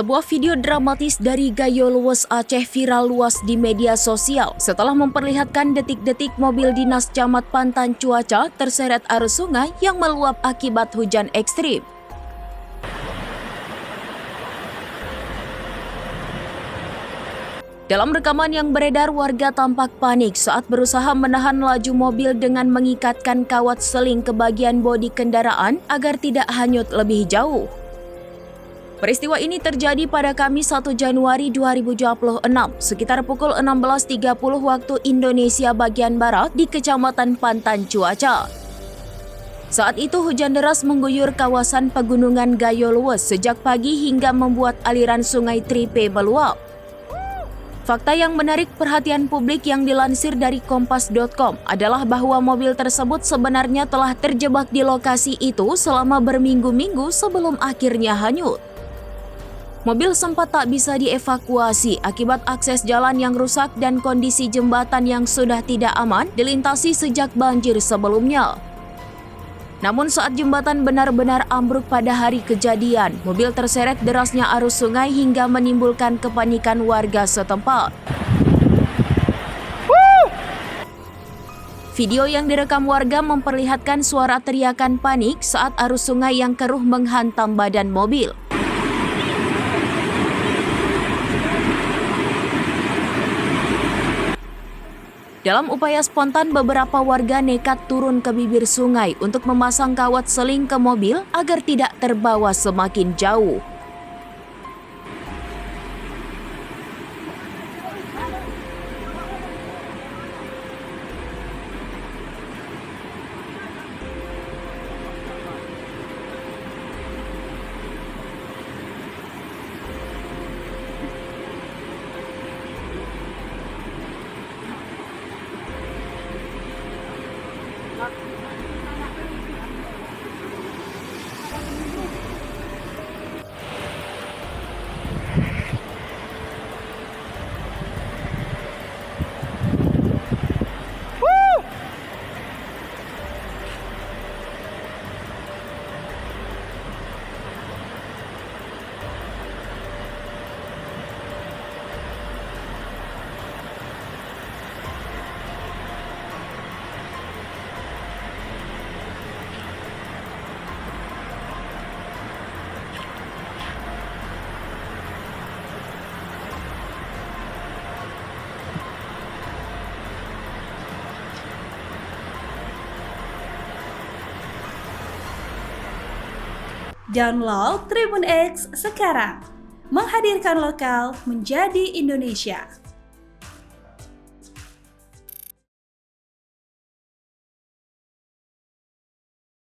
Sebuah video dramatis dari Gayo Luwes Aceh viral luas di media sosial setelah memperlihatkan detik-detik mobil dinas Camat Pantan Cuaca terseret arus sungai yang meluap akibat hujan ekstrim. Dalam rekaman yang beredar, warga tampak panik saat berusaha menahan laju mobil dengan mengikatkan kawat seling ke bagian bodi kendaraan agar tidak hanyut lebih jauh. Peristiwa ini terjadi pada Kamis 1 Januari 2026 sekitar pukul 16.30 waktu Indonesia bagian Barat di Kecamatan Pantan Cuaca. Saat itu hujan deras mengguyur kawasan pegunungan Gayo Luwes sejak pagi hingga membuat aliran sungai Tripe meluap. Fakta yang menarik perhatian publik yang dilansir dari Kompas.com adalah bahwa mobil tersebut sebenarnya telah terjebak di lokasi itu selama berminggu-minggu sebelum akhirnya hanyut. Mobil sempat tak bisa dievakuasi akibat akses jalan yang rusak dan kondisi jembatan yang sudah tidak aman dilintasi sejak banjir sebelumnya. Namun saat jembatan benar-benar ambruk pada hari kejadian, mobil terseret derasnya arus sungai hingga menimbulkan kepanikan warga setempat. Video yang direkam warga memperlihatkan suara teriakan panik saat arus sungai yang keruh menghantam badan mobil. Dalam upaya spontan, beberapa warga nekat turun ke bibir sungai untuk memasang kawat seling ke mobil agar tidak terbawa semakin jauh. Download Tribun X sekarang, menghadirkan lokal menjadi Indonesia.